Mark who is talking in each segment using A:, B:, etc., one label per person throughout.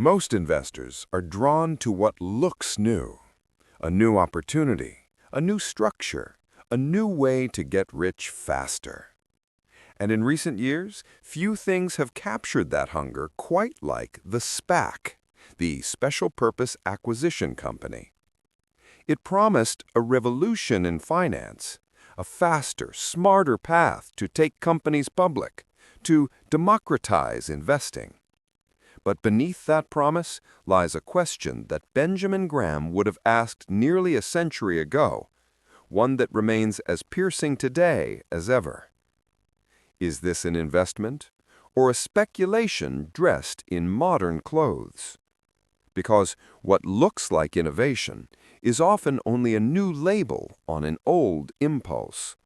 A: Most investors are drawn to what looks new. A new opportunity, a new structure, a new way to get rich faster. And in recent years, few things have captured that hunger quite like the SPAC, the Special Purpose Acquisition Company. It promised a revolution in finance, a faster, smarter path to take companies public, to democratize investing. But beneath that promise lies a question that Benjamin Graham would have asked nearly a century ago, one that remains as piercing today as ever. Is this an investment or a speculation dressed in modern clothes? Because what looks like innovation is often only a new label on an old impulse.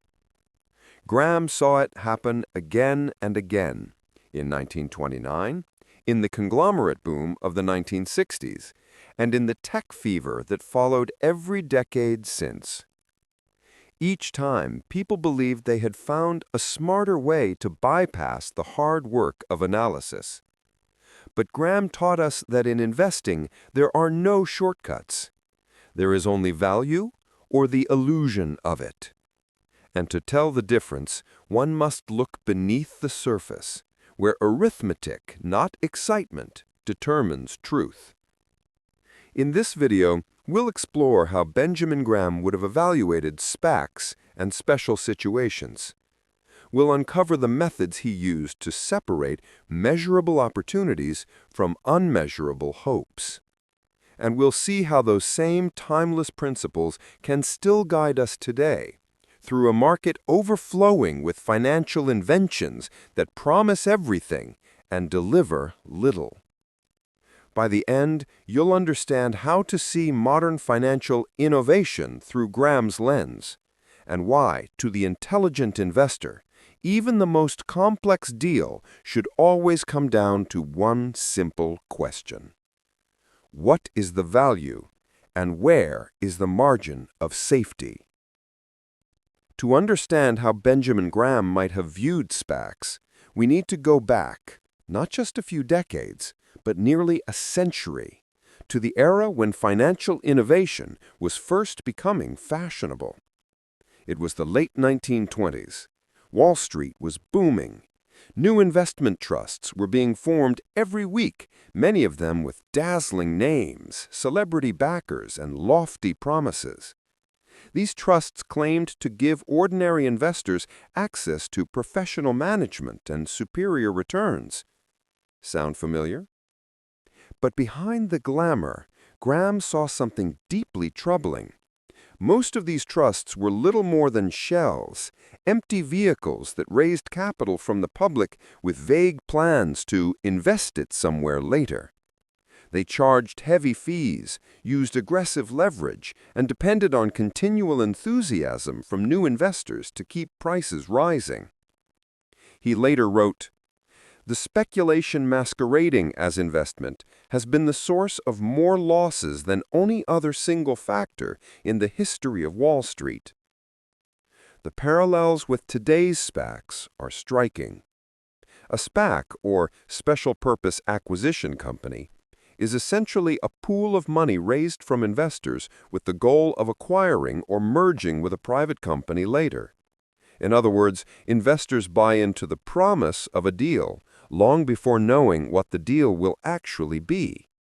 A: Graham saw it happen again and again in 1929, in the conglomerate boom of the 1960s, and in the tech fever that followed every decade since. Each time, people believed they had found a smarter way to bypass the hard work of analysis. But Graham taught us that in investing, there are no shortcuts. There is only value or the illusion of it. And to tell the difference, one must look beneath the surface, where arithmetic, not excitement, determines truth. In this video, we'll explore how Benjamin Graham would have evaluated SPACs and special situations. We'll uncover the methods he used to separate measurable opportunities from unmeasurable hopes. And we'll see how those same timeless principles can still guide us today, through a market overflowing with financial inventions that promise everything and deliver little. By the end, you'll understand how to see modern financial innovation through Graham's lens, and why, to the intelligent investor, even the most complex deal should always come down to one simple question. What is the value, and where is the margin of safety? To understand how Benjamin Graham might have viewed SPACs, we need to go back, not just a few decades, but nearly a century, to the era when financial innovation was first becoming fashionable. It was the late 1920s. Wall Street was booming. New investment trusts were being formed every week, many of them with dazzling names, celebrity backers, and lofty promises. These trusts claimed to give ordinary investors access to professional management and superior returns. Sound familiar? But behind the glamour, Graham saw something deeply troubling. Most of these trusts were little more than shells, empty vehicles that raised capital from the public with vague plans to invest it somewhere later. They charged heavy fees, used aggressive leverage, and depended on continual enthusiasm from new investors to keep prices rising. He later wrote, "The speculation masquerading as investment has been the source of more losses than any other single factor in the history of Wall Street." The parallels with today's SPACs are striking. A SPAC, or Special Purpose Acquisition Company, is essentially a pool of money raised from investors with the goal of acquiring or merging with a private company later. In other words, investors buy into the promise of a deal long before knowing what the deal will actually be.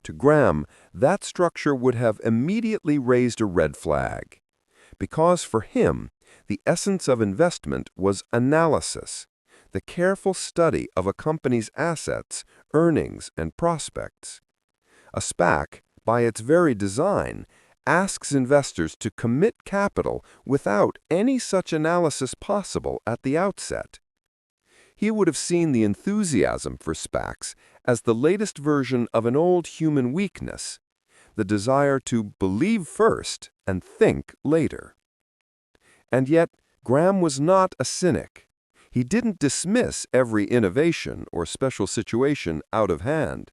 A: To Graham, that structure would have immediately raised a red flag, because for him, the essence of investment was analysis, the careful study of a company's assets, earnings, and prospects. A SPAC, by its very design, asks investors to commit capital without any such analysis possible at the outset. He would have seen the enthusiasm for SPACs as the latest version of an old human weakness, the desire to believe first and think later. And yet, Graham was not a cynic. He didn't dismiss every innovation or special situation out of hand.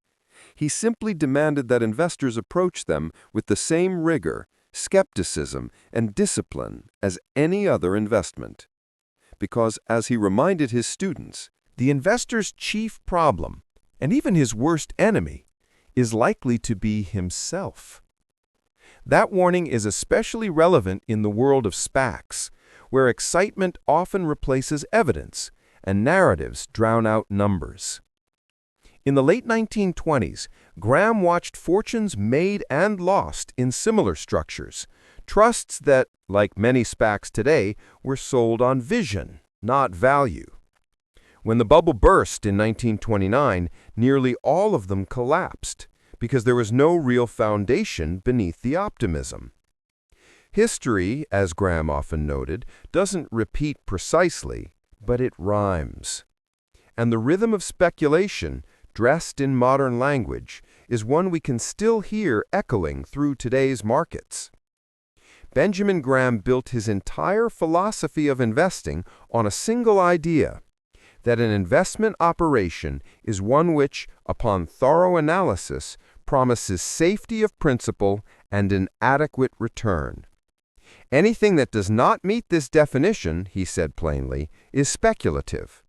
A: He simply demanded that investors approach them with the same rigor, skepticism, and discipline as any other investment. Because, as he reminded his students, the investor's chief problem, and even his worst enemy,
B: is likely to be himself. That warning is especially relevant in the world of SPACs, where excitement often replaces evidence and narratives drown out numbers. In the late 1920s, Graham watched fortunes made and lost in similar structures, trusts that, like many SPACs today, were sold on vision, not value. When the bubble burst in 1929, nearly all of them collapsed because there was no real foundation beneath the optimism. History, as Graham often noted, doesn't repeat precisely, but it rhymes. And the rhythm of speculation, dressed in modern language, is one we can still hear echoing through today's markets. Benjamin Graham built his entire philosophy of investing on a single idea, that an investment operation is one which, upon thorough analysis, promises safety of principal and an adequate return. Anything that does not meet this definition, he said plainly, is speculative.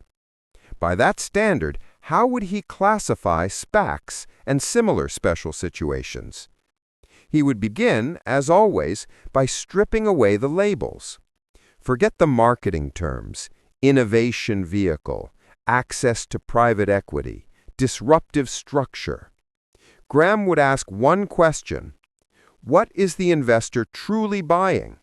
B: By that standard, how would he classify SPACs and similar special situations? He would begin, as always, by stripping away the labels. Forget the marketing terms: innovation vehicle, access to private equity, disruptive structure. Graham would ask one question: what is the investor truly buying?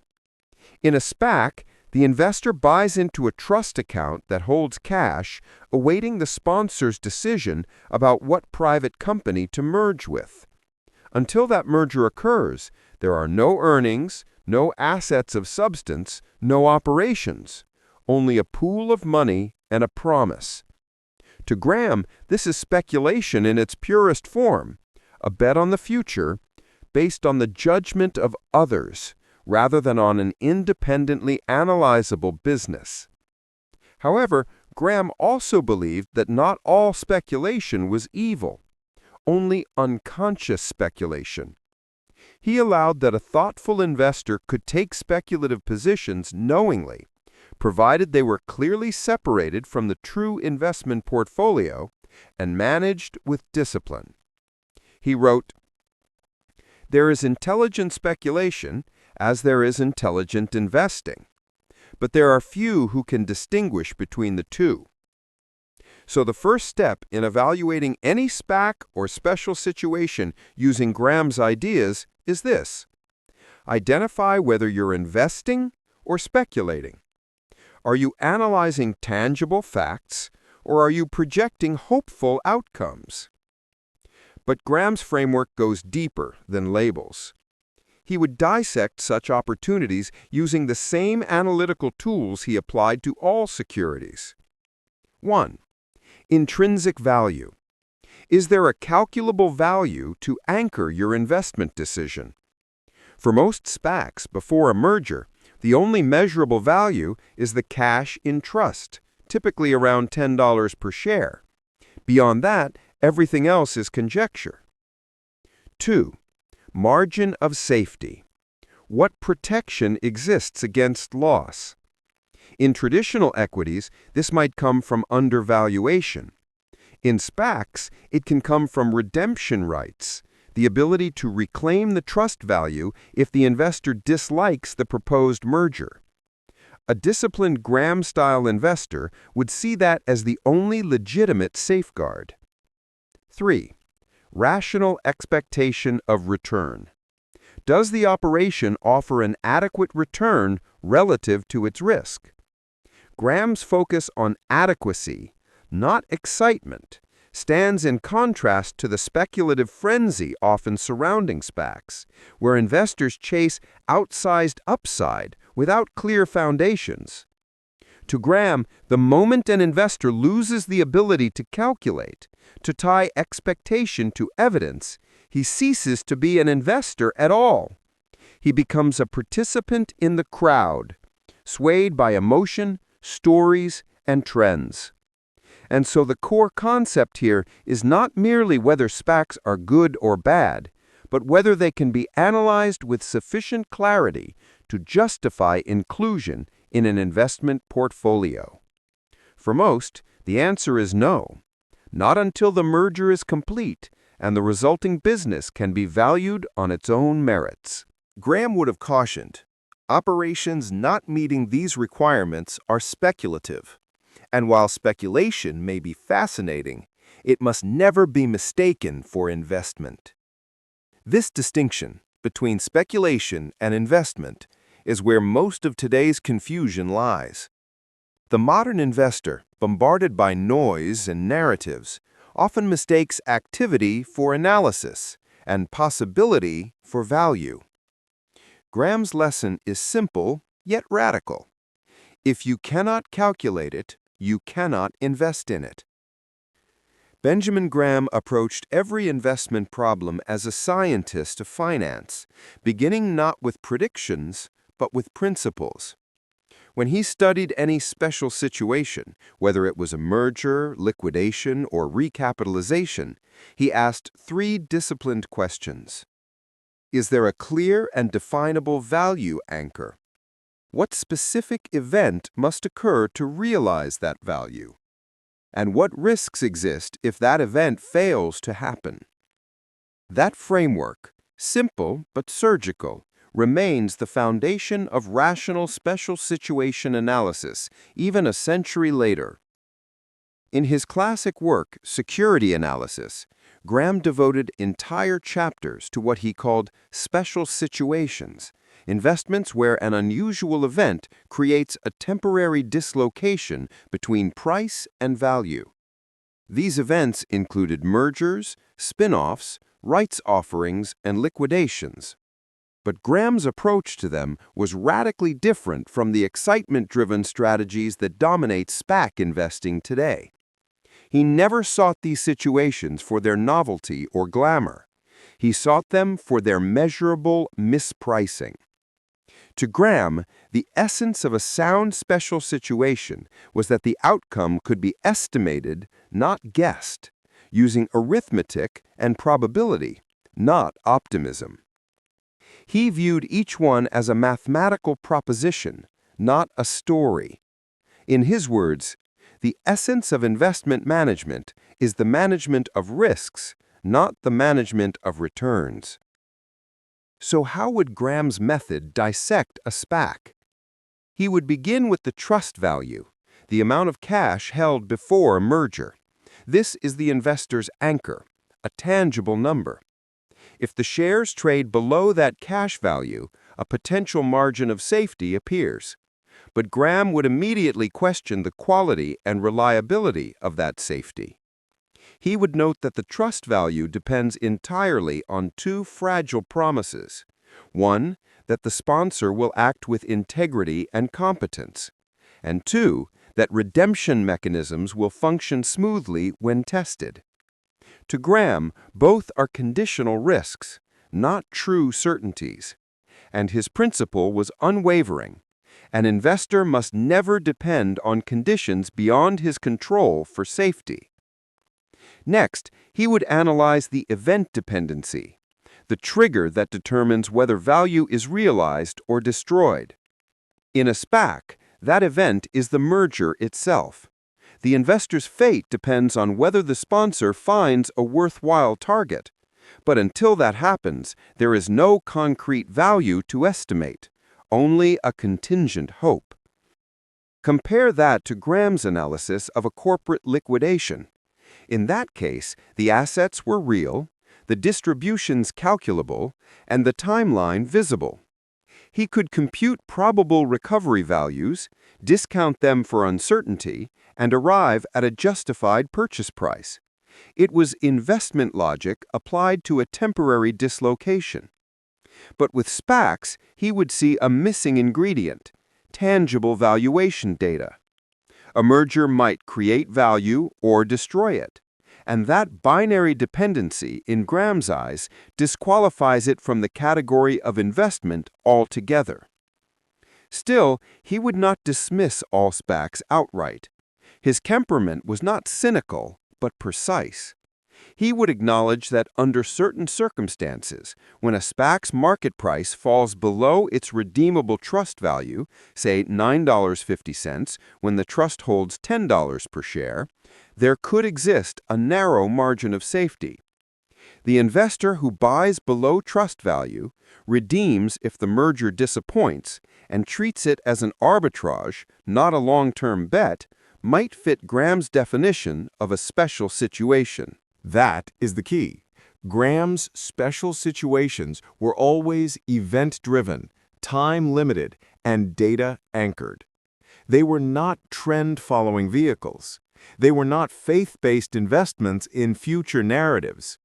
B: In a SPAC, the investor buys into a trust account that holds cash, awaiting the sponsor's decision about what private company to merge with. Until that merger occurs, there are no earnings, no assets of substance, no operations, only a pool of money and a promise. To Graham, this is speculation in its purest form, a bet on the future based on the judgment of others, rather than on an independently analyzable business. However, Graham also believed that not all speculation was evil, only unconscious speculation. He allowed that a thoughtful investor could take speculative positions knowingly, provided they were clearly separated from the true investment portfolio and managed with discipline. He wrote, "There is intelligent speculation, as there is intelligent investing, but there are few who can distinguish between the two." So the first step in evaluating any SPAC or special situation using Graham's ideas is this: identify whether you're investing or speculating. Are you analyzing tangible facts, or are you projecting hopeful outcomes? But Graham's framework goes deeper than labels. He would dissect such opportunities using the same analytical tools he applied to all securities. 1. Intrinsic value. Is there a calculable value to anchor your investment decision? For most SPACs, before a merger, the only measurable value is the cash in trust, typically around $10 per share. Beyond that, everything else is conjecture. 2. Margin of safety. What protection exists against loss? In traditional equities, this might come from undervaluation. In SPACs, it can come from redemption rights, the ability to reclaim the trust value if the investor dislikes the proposed merger. A disciplined Graham-style investor would see that as the only legitimate safeguard. 3. Rational expectation of return. Does the operation offer an adequate return relative to its risk? Graham's focus on adequacy, not excitement, stands in contrast to the speculative frenzy often surrounding SPACs, where investors chase outsized upside without clear foundations. To Graham, the moment an investor loses the ability to calculate, to tie expectation to evidence, he ceases to be an investor at all. He becomes a participant in the crowd, swayed by emotion, stories, and trends. And so the core concept here is not merely whether SPACs are good or bad, but whether they can be analyzed with sufficient clarity to justify inclusion in an investment portfolio. For most, the answer is no, not until the merger is complete and the resulting business can be valued on its own merits.
A: Graham would have cautioned, operations not meeting these requirements are speculative, and while speculation may be fascinating, it must never be mistaken for investment. This distinction between speculation and investment is where most of today's confusion lies. The modern investor, bombarded by noise and narratives, often mistakes activity for analysis and possibility for value. Graham's lesson is simple yet radical. If you cannot calculate it, you cannot invest in it. Benjamin Graham approached every investment problem as a scientist of finance, beginning not with predictions, but with principles. When he studied any special situation, whether it was a merger, liquidation, or recapitalization, he asked three disciplined questions. Is there a clear and definable value anchor? What specific event must occur to realize that value? And what risks exist if that event fails to happen? That framework, simple but surgical, remains the foundation of rational special situation analysis, even a century later. In his classic work, Security Analysis, Graham devoted entire chapters to what he called special situations, investments where an unusual event creates a temporary dislocation between price and value. These events included mergers, spin-offs, rights offerings, and liquidations. But Graham's approach to them was radically different from the excitement-driven strategies that dominate SPAC investing today. He never sought these situations for their novelty or glamour. He sought them for their measurable mispricing. To Graham, the essence of a sound special situation was that the outcome could be estimated, not guessed, using arithmetic and probability, not optimism. He viewed each one as a mathematical proposition, not a story. In his words, the essence of investment management is the management of risks, not the management of returns. So how would Graham's method dissect a SPAC? He would begin with the trust value, the amount of cash held before a merger. This is the investor's anchor, a tangible number. If the shares trade below that cash value, a potential margin of safety appears. But Graham would immediately question the quality and reliability of that safety. He would note that the trust value depends entirely on two fragile promises. One, that the sponsor will act with integrity and competence. And two, that redemption mechanisms will function smoothly when tested. To Graham, both are conditional risks, not true certainties. And his principle was unwavering. An investor must never depend on conditions beyond his control for safety. Next, he would analyze the event dependency, the trigger that determines whether value is realized or destroyed. In a SPAC, that event is the merger itself. The investor's fate depends on whether the sponsor finds a worthwhile target. But until that happens, there is no concrete value to estimate, only a contingent hope. Compare that to Graham's analysis of a corporate liquidation. In that case, the assets were real, the distributions calculable, and the timeline visible. He could compute probable recovery values, discount them for uncertainty, and arrive at a justified purchase price. It was investment logic applied to a temporary dislocation. But with SPACs, he would see a missing ingredient, tangible valuation data. A merger might create value or destroy it, and that binary dependency, in Graham's eyes, disqualifies it from the category of investment altogether. Still, he would not dismiss all SPACs outright. His temperament was not cynical, but precise. He would acknowledge that under certain circumstances, when a SPAC's market price falls below its redeemable trust value, say $9.50 when the trust holds $10 per share, there could exist a narrow margin of safety.
B: The investor who buys below trust value, redeems if the merger disappoints, and treats it as an arbitrage, not a long-term bet, might fit Graham's definition of a special situation. That is the key. Graham's special situations were always event-driven, time-limited, and data-anchored. They were not trend-following vehicles. They were not faith-based investments in future narratives.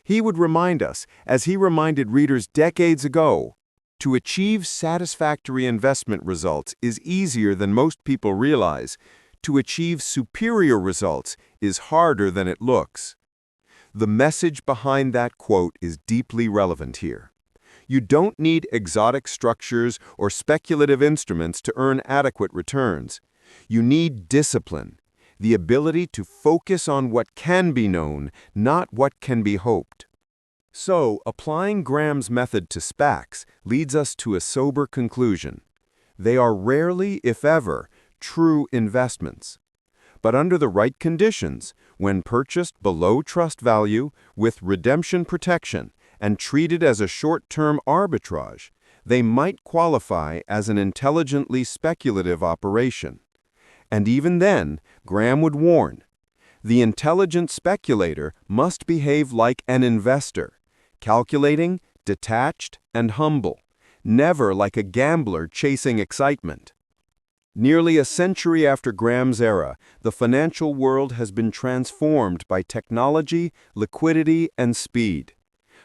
B: He would remind us, as he reminded readers decades ago, to achieve satisfactory investment results is easier than most people realize. To achieve superior results is harder than it looks. The message behind that quote is deeply relevant here. You don't need exotic structures or speculative instruments to earn adequate returns. You need discipline, the ability to focus on what can be known, not what can be hoped. So, applying Graham's method to SPACs leads us to a sober conclusion. They are rarely, if ever, true investments. But under the right conditions, when purchased below trust value, with redemption protection, and treated as a short-term arbitrage, they might qualify as an intelligently speculative operation. And even then, Graham would warn, the intelligent speculator must behave like an investor, calculating, detached, and humble, never like a gambler chasing excitement. Nearly a century after Graham's era, the financial world has been transformed by technology, liquidity, and speed.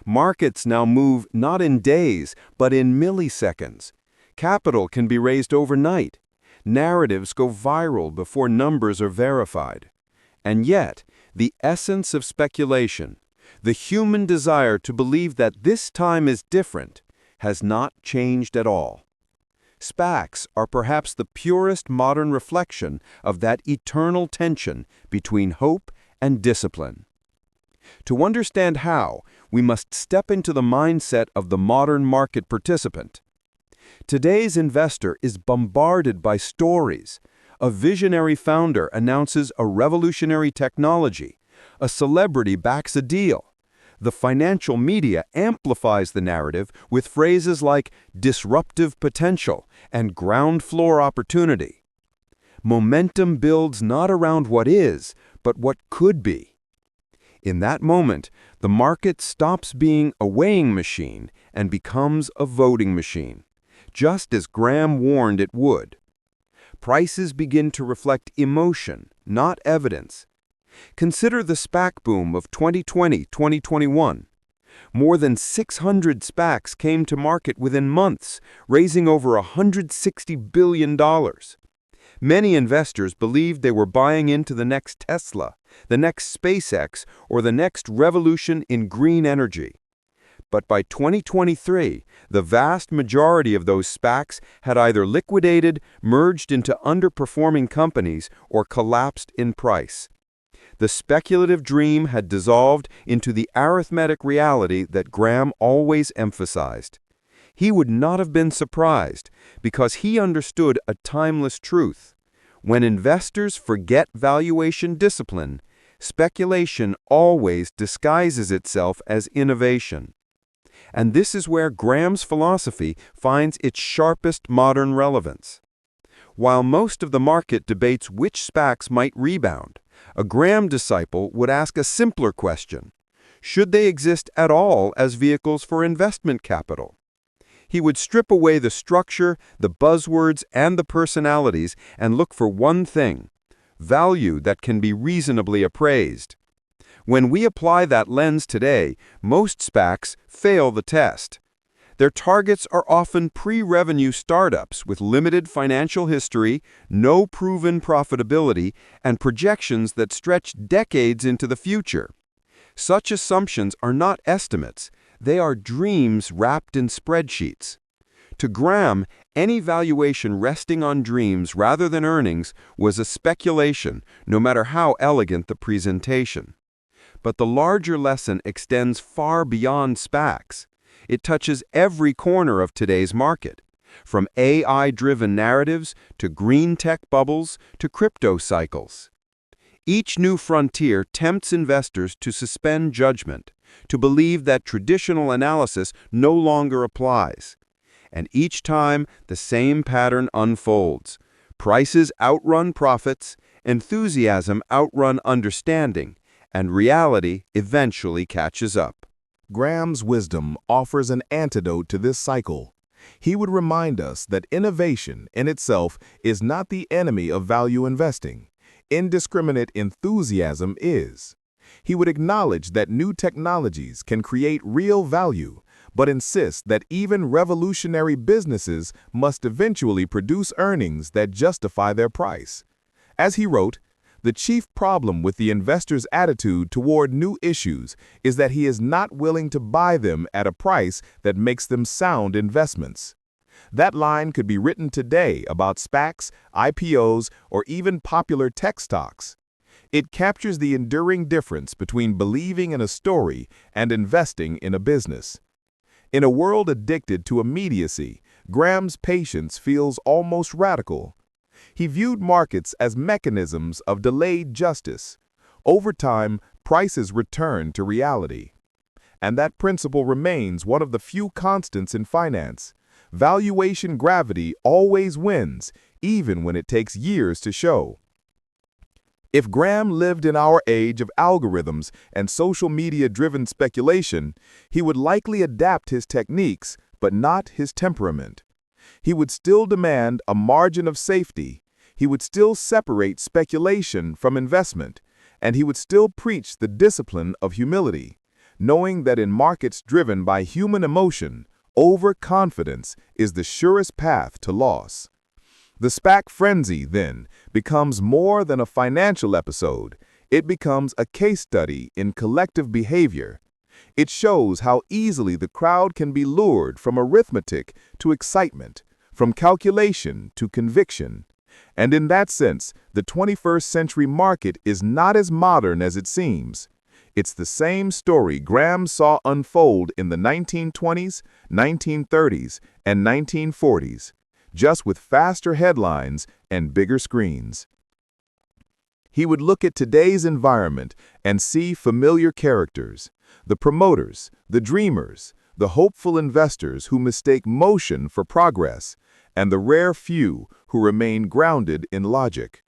B: Markets now move not in days, but in milliseconds. Capital can be raised overnight. Narratives go viral before numbers are verified. And yet, the essence of speculation, the human desire to believe that this time is different, has not changed at all. SPACs are perhaps the purest modern reflection of that eternal tension between hope and discipline. To understand how, we must step into the mindset of the modern market participant. Today's investor is bombarded by stories. A visionary founder announces a revolutionary technology. A celebrity backs a deal. The financial media amplifies the narrative with phrases like disruptive potential and ground floor opportunity. Momentum builds not around what is, but what could be. In that moment, the market stops being a weighing machine and becomes a voting machine, just as Graham warned it would. Prices begin to reflect emotion, not evidence. Consider the SPAC boom of 2020-2021. More than 600 SPACs came to market within months, raising over $160 billion. Many investors believed they were buying into the next Tesla, the next SpaceX, or the next revolution in green energy. But by 2023, the vast majority of those SPACs had either liquidated, merged into underperforming companies, or collapsed in price. The speculative dream had dissolved into the arithmetic reality that Graham always emphasized. He would not have been surprised, because he understood a timeless truth. When investors forget valuation discipline, speculation always disguises itself as innovation. And this is where Graham's philosophy finds its sharpest modern relevance. While most of the market debates which SPACs might rebound, a Graham disciple would ask a simpler question: should they exist at all as vehicles for investment capital? He would strip away the structure, the buzzwords, and the personalities and look for one thing: value that can be reasonably appraised. When we apply that lens today, most SPACs fail the test. Their targets are often pre-revenue startups with limited financial history, no proven profitability, and projections that stretch decades into the future. Such assumptions are not estimates. They are dreams wrapped in spreadsheets. To Graham, any valuation resting on dreams rather than earnings was a speculation, no matter how elegant the presentation. But the larger lesson extends far beyond SPACs. It touches every corner of today's market, from AI-driven narratives to green tech bubbles to crypto cycles. Each new frontier tempts investors to suspend judgment, to believe that traditional analysis no longer applies. And each time, the same pattern unfolds. Prices outrun profits, enthusiasm outrun understanding, and reality eventually catches up.
C: Graham's wisdom offers an antidote to this cycle. He would remind us that innovation in itself is not the enemy of value investing. Indiscriminate enthusiasm is. He would acknowledge that new technologies can create real value, but insist that even revolutionary businesses must eventually produce earnings that justify their price. As he wrote, the chief problem with the investor's attitude toward new issues is that he is not willing to buy them at a price that makes them sound investments. That line could be written today about SPACs, IPOs, or even popular tech stocks. It captures the enduring difference between believing in a story and investing in a business. In a world addicted to immediacy, Graham's patience feels almost radical. He viewed markets as mechanisms of delayed justice. Over time, prices return to reality. And that principle remains one of the few constants in finance. Valuation gravity always wins, even when it takes years to show. If Graham lived in our age of algorithms and social media-driven speculation, he would likely adapt his techniques, but not his temperament. He would still demand a margin of safety. He would still separate speculation from investment, and he would still preach the discipline of humility, knowing that in markets driven by human emotion, overconfidence is the surest path to loss. The SPAC frenzy, then, becomes more than a financial episode. It becomes a case study in collective behavior. It shows how easily the crowd can be lured from arithmetic to excitement, from calculation to conviction. And in that sense, the 21st century market is not as modern as it seems. It's the same story Graham saw unfold in the 1920s, 1930s, and 1940s. Just with faster headlines and bigger screens. He would look at today's environment and see familiar characters, the promoters, the dreamers, the hopeful investors who mistake motion for progress, and the rare few who remain grounded in logic.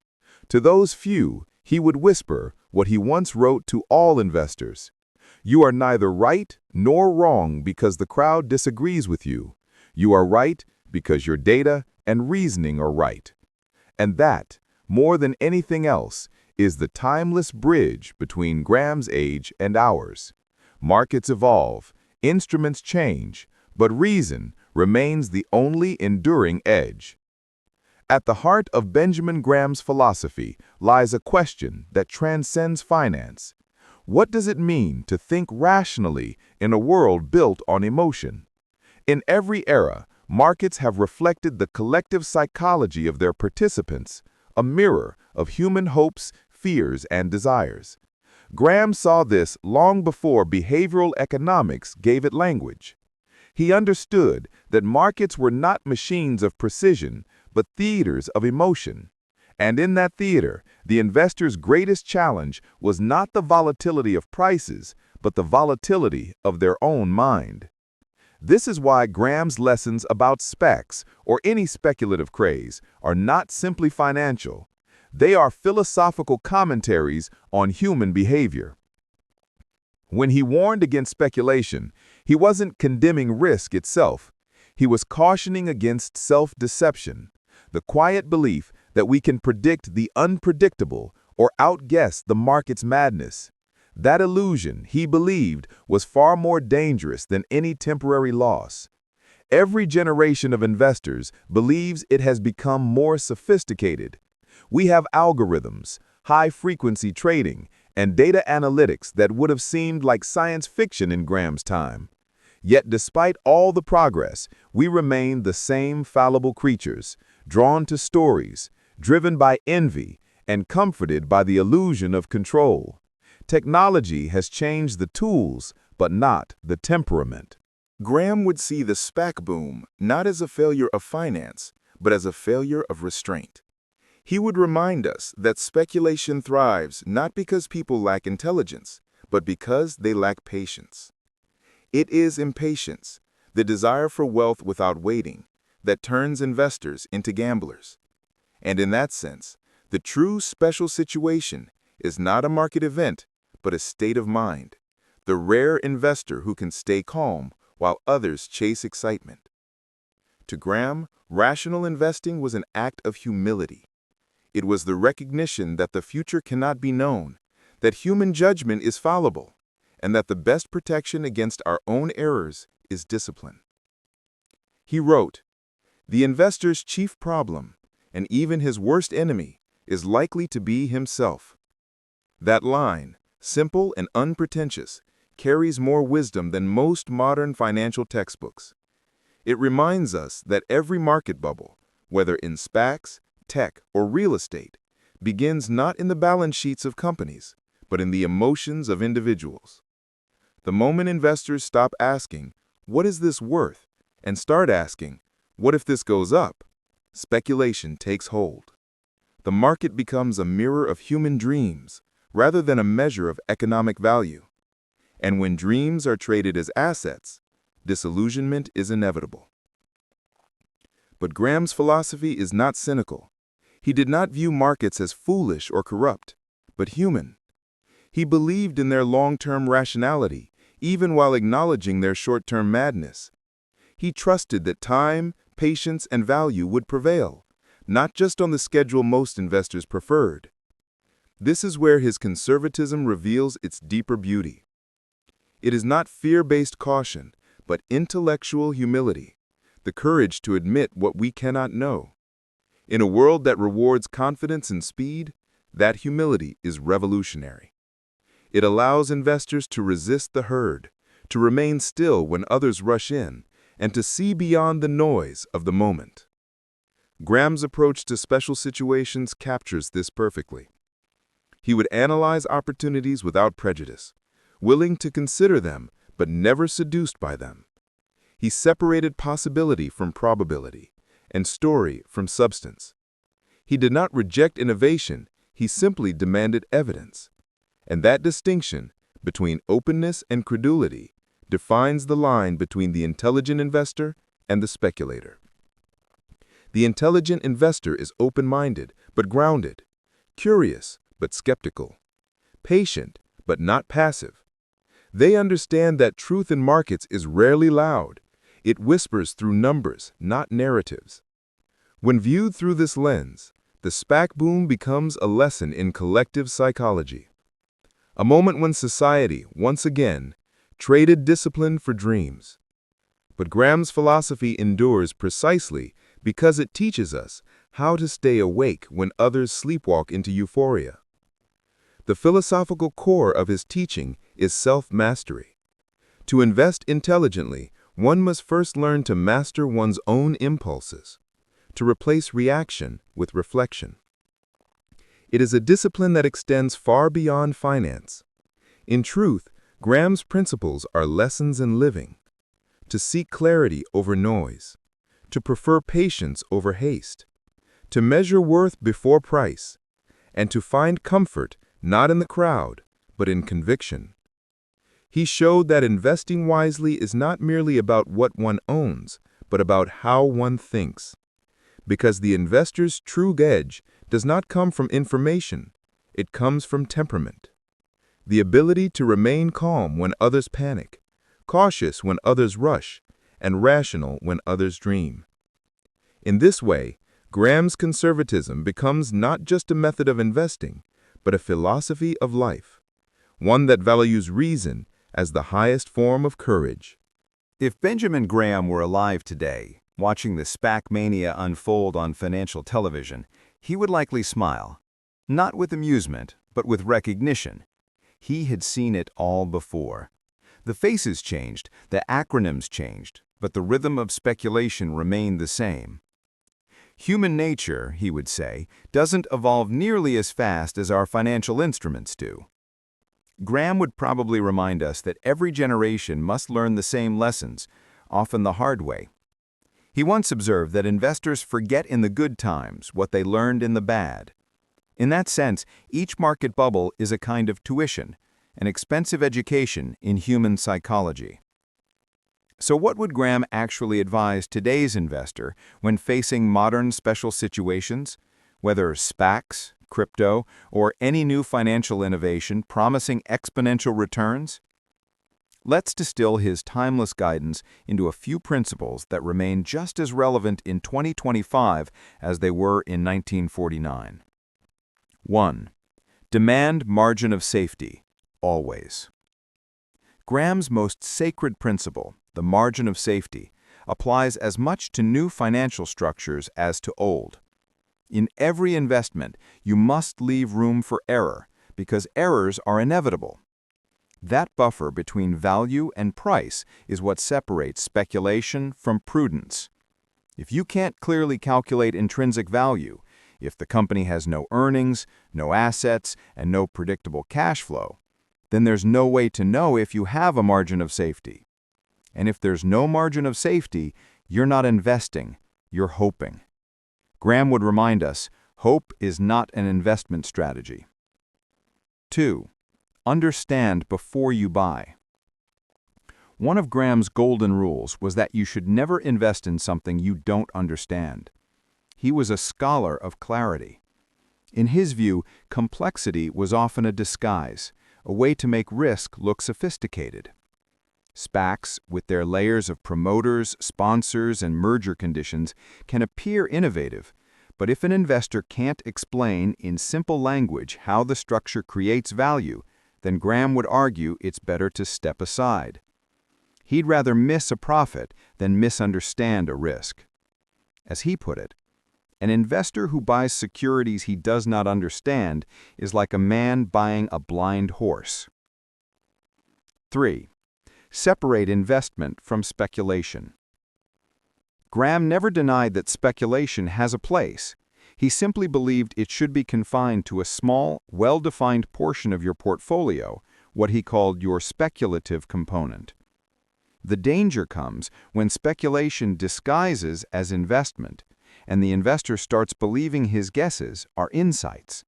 C: To those few, he would whisper what he once wrote to all investors: "You are neither right nor wrong because the crowd disagrees with you. You are right because your data and reasoning are right." And that, more than anything else, is the timeless bridge between Graham's age and ours. Markets evolve, instruments change, but reason remains the only enduring edge. At the heart of Benjamin Graham's philosophy lies a question that transcends finance. What does it mean to think rationally in a world built on emotion? In every era, markets have reflected the collective psychology of their participants, a mirror of human hopes, fears, and desires. Graham saw this long before behavioral economics gave it language. He understood that markets were not machines of precision, but theaters of emotion. And in that theater, the investor's greatest challenge was not the volatility of prices, but the volatility of their own mind. This is why Graham's lessons about SPACs, or any speculative craze, are not simply financial. They are philosophical commentaries on human behavior. When he warned against speculation, he wasn't condemning risk itself. He was cautioning against self-deception, the quiet belief that we can predict the unpredictable or outguess the market's madness. That illusion, he believed, was far more dangerous than any temporary loss. Every generation of investors believes it has become more sophisticated. We have algorithms, high-frequency trading, and data analytics that would have seemed like science fiction in Graham's time. Yet despite all the progress, we remain the same fallible creatures, drawn to stories, driven by envy, and comforted by the illusion of control. Technology has changed the tools, but not the temperament. Graham would see the SPAC boom not as a failure of finance, but as a failure of restraint. He would remind us that speculation thrives not because people lack intelligence, but because they lack patience. It is impatience, the desire for wealth without waiting, that turns investors into gamblers. And in that sense, the true special situation is not a market event, but a state of mind, the rare investor who can stay calm while others chase excitement. To Graham, rational investing was an act of humility. It was the recognition that the future cannot be known, that human judgment is fallible, and that the best protection against our own errors is discipline. He wrote, "The investor's chief problem, and even his worst enemy, is likely to be himself." That line, simple and unpretentious, carries more wisdom than most modern financial textbooks. It reminds us that every market bubble, whether in SPACs, tech, or real estate, begins not in the balance sheets of companies, but in the emotions of individuals. The moment investors stop asking, "What is this worth?" and start asking, "What if this goes up?" speculation takes hold. The market becomes a mirror of human dreams, rather than a measure of economic value. And when dreams are traded as assets, disillusionment is inevitable. But Graham's philosophy is not cynical. He did not view markets as foolish or corrupt, but human. He believed in their long-term rationality, even while acknowledging their short-term madness. He trusted that time, patience, and value would prevail, not just on the schedule most investors preferred. This is where his conservatism reveals its deeper beauty. It is not fear-based caution, but intellectual humility, the courage to admit what we cannot know. In a world that rewards confidence and speed, that humility is revolutionary. It allows investors to resist the herd, to remain still when others rush in, and to see beyond the noise of the moment. Graham's approach to special situations captures this perfectly. He would analyze opportunities without prejudice, willing to consider them but never seduced by them. He separated possibility from probability, and story from substance. He did not reject innovation, he simply demanded evidence. And that distinction between openness and credulity defines the line between the intelligent investor and the speculator. The intelligent investor is open-minded but grounded, curious but skeptical, patient but not passive. They understand that truth in markets is rarely loud. It whispers through numbers, not narratives. When viewed through this lens, the SPAC boom becomes a lesson in collective psychology. A moment when society, once again, traded discipline for dreams. But Graham's philosophy endures precisely because it teaches us how to stay awake when others sleepwalk into euphoria. The philosophical core of his teaching is self-mastery. To invest intelligently, one must first learn to master one's own impulses, to replace reaction with reflection. It is a discipline that extends far beyond finance. In truth, Graham's principles are lessons in living: to seek clarity over noise, to prefer patience over haste, to measure worth before price, and to find comfort not in the crowd, but in conviction. He showed that investing wisely is not merely about what one owns, but about how one thinks. Because the investor's true edge does not come from information, it comes from temperament. The ability to remain calm when others panic, cautious when others rush, and rational when others dream. In this way, Graham's conservatism becomes not just a method of investing, but a philosophy of life, one that values reason as the highest form of courage.
B: If Benjamin Graham were alive today, watching the SPAC mania unfold on financial television, he would likely smile. Not with amusement, but with recognition. He had seen it all before. The faces changed, the acronyms changed, but the rhythm of speculation remained the same. Human nature, he would say, doesn't evolve nearly as fast as our financial instruments do. Graham would probably remind us that every generation must learn the same lessons, often the hard way. He once observed that investors forget in the good times what they learned in the bad. In that sense, each market bubble is a kind of tuition, an expensive education in human psychology. So what would Graham actually advise today's investor when facing modern special situations, whether SPACs, crypto, or any new financial innovation promising exponential returns? Let's distill his timeless guidance into a few principles that remain just as relevant in 2025 as they were in 1949. 1. Demand margin of safety, always. Graham's most sacred principle, the margin of safety, applies as much to new financial structures as to old. In every investment, you must leave room for error, because errors are inevitable. That buffer between value and price is what separates speculation from prudence. If you can't clearly calculate intrinsic value, if the company has no earnings, no assets, and no predictable cash flow, then there's no way to know if you have a margin of safety. And if there's no margin of safety, you're not investing, you're hoping. Graham would remind us, hope is not an investment strategy. 2. Understand before you buy. One of Graham's golden rules was that you should never invest in something you don't understand. He was a scholar of clarity. In his view, complexity was often a disguise, a way to make risk look sophisticated. SPACs, with their layers of promoters, sponsors, and merger conditions, can appear innovative, but if an investor can't explain in simple language how the structure creates value, then Graham would argue it's better to step aside. He'd rather miss a profit than misunderstand a risk. As he put it, an investor who buys securities he does not understand is like a man buying a blind horse. 3. Separate investment from speculation. Graham never denied that speculation has a place. He simply believed it should be confined to a small, well-defined portion of your portfolio, what he called your speculative component. The danger comes when speculation disguises as investment, and the investor starts believing his guesses are insights.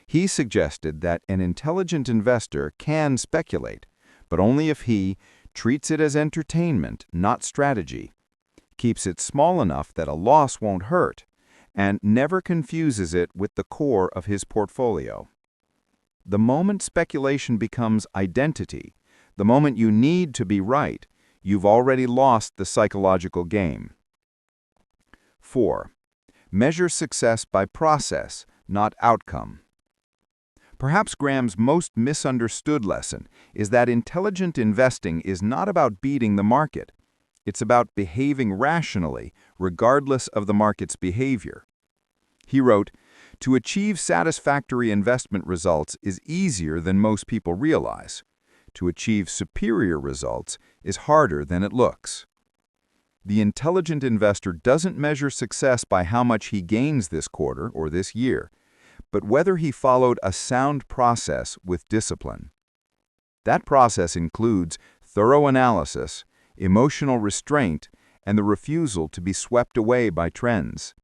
B: He suggested that an intelligent investor can speculate, but only if he treats it as entertainment, not strategy, keeps it small enough that a loss won't hurt, and never confuses it with the core of his portfolio. The moment speculation becomes identity, the moment you need to be right, you've already lost the psychological game. 4. Measure success by process, not outcome. Perhaps Graham's most misunderstood lesson is that intelligent investing is not about beating the market. It's about behaving rationally, regardless of the market's behavior. He wrote, "To achieve satisfactory investment results is easier than most people realize. To achieve superior results is harder than it looks." The intelligent investor doesn't measure success by how much he gains this quarter or this year, but whether he followed a sound process with discipline. That process includes thorough analysis, emotional restraint, and the refusal to be swept away by trends.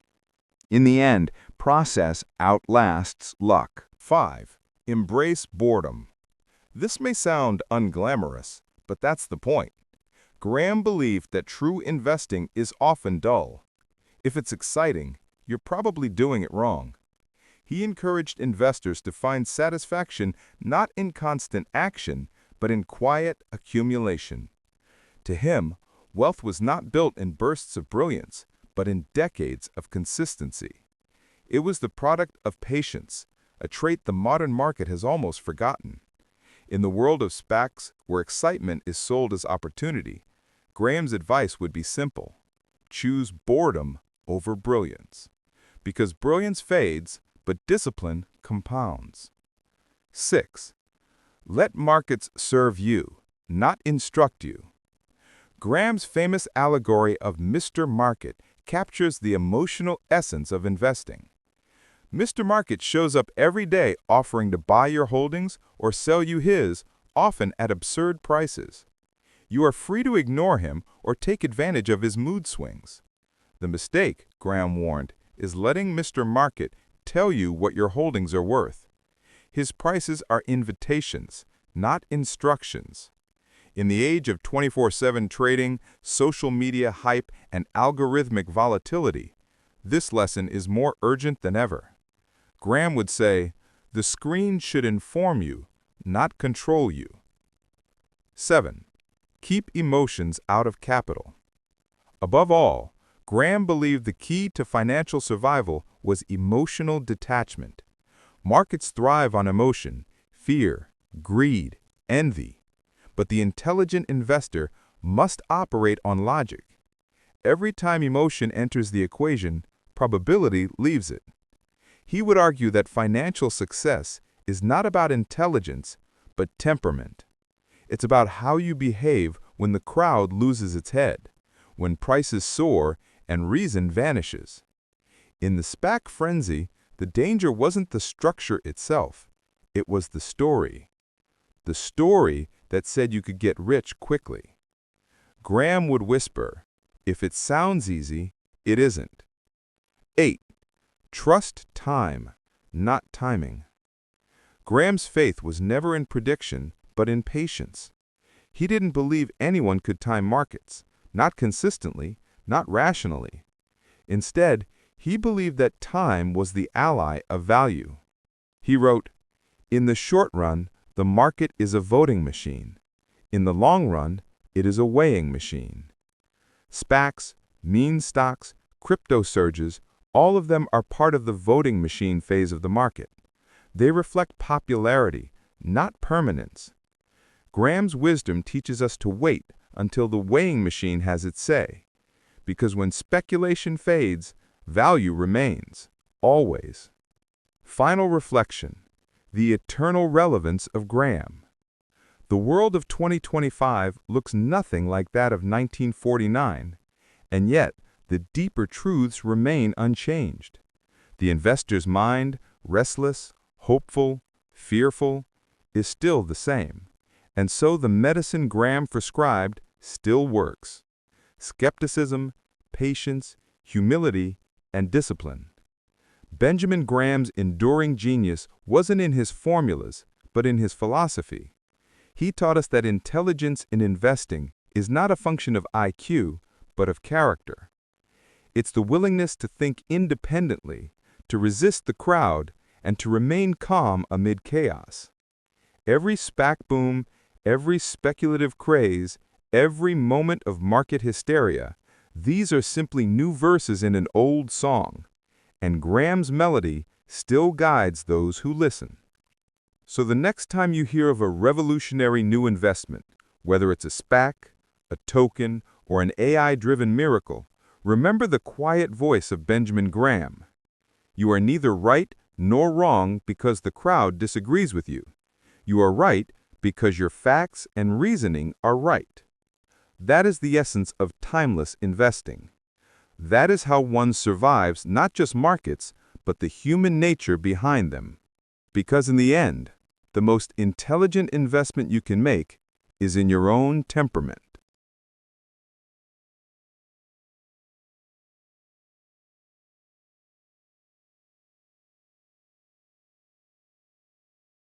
B: In the end, process outlasts luck.
C: 5. Embrace boredom. This may sound unglamorous, but that's the point. Graham believed that true investing is often dull. If it's exciting, you're probably doing it wrong. He encouraged investors to find satisfaction not in constant action, but in quiet accumulation. To him, wealth was not built in bursts of brilliance, but in decades of consistency. It was the product of patience, a trait the modern market has almost forgotten. In the world of SPACs, where excitement is sold as opportunity, Graham's advice would be simple: choose boredom over brilliance. Because brilliance fades, but discipline compounds. 6. Let markets serve you, not instruct you. Graham's famous allegory of Mr. Market captures the emotional essence of investing. Mr. Market shows up every day offering to buy your holdings or sell you his, often at absurd prices. You are free to ignore him or take advantage of his mood swings. The mistake, Graham warned, is letting Mr. Market tell you what your holdings are worth. His prices are invitations,
B: not instructions. In the age of 24/7 trading, social media hype, and algorithmic volatility, this lesson is more urgent than ever. Graham would say, "The screen should inform you, not control you." 7. Keep emotions out of capital. Above all, Graham believed the key to financial survival was emotional detachment. Markets thrive on emotion, fear, greed, envy. But the intelligent investor must operate on logic. Every time emotion enters the equation, probability leaves it. He would argue that financial success is not about intelligence, but temperament. It's about how you behave when the crowd loses its head, when prices soar and reason vanishes. In the SPAC frenzy, the danger wasn't the structure itself, it was the story. The story that said you could get rich quickly. Graham would whisper, "If it sounds easy, it isn't." 8. Trust time, not timing. Graham's faith was never in prediction, but in patience. He didn't believe anyone could time markets, not consistently, not rationally. Instead, he believed that time was the ally of value. He wrote, "In the short run, the market is a voting machine. In the long run, it is a weighing machine." SPACs, meme stocks, crypto surges, all of them are part of the voting machine phase of the market. They reflect popularity, not permanence. Graham's wisdom teaches us to wait until the weighing machine has its say. Because when speculation fades, value remains, always. Final reflection. The eternal relevance of Graham. The world of 2025 looks nothing like that of 1949, and yet the deeper truths remain unchanged. The investor's mind, restless, hopeful, fearful, is still the same, and so the medicine Graham prescribed still works. Skepticism, patience, humility, and discipline. Benjamin Graham's enduring genius wasn't in his formulas, but in his philosophy. He taught us that intelligence in investing is not a function of IQ, but of character. It's the willingness to think independently, to resist the crowd, and to remain calm amid chaos. Every SPAC boom, every speculative craze, every moment of market hysteria, these are simply new verses in an old song. And Graham's melody still guides those who listen. So the next time you hear of a revolutionary new investment, whether it's a SPAC, a token, or an AI-driven miracle, remember the quiet voice of Benjamin Graham. You are neither right nor wrong because the crowd disagrees with you. You are right because your facts and reasoning are right. That is the essence of timeless investing. That is how one survives not just markets, but the human nature behind them. Because in the end, the most intelligent investment you can make is in your own temperament.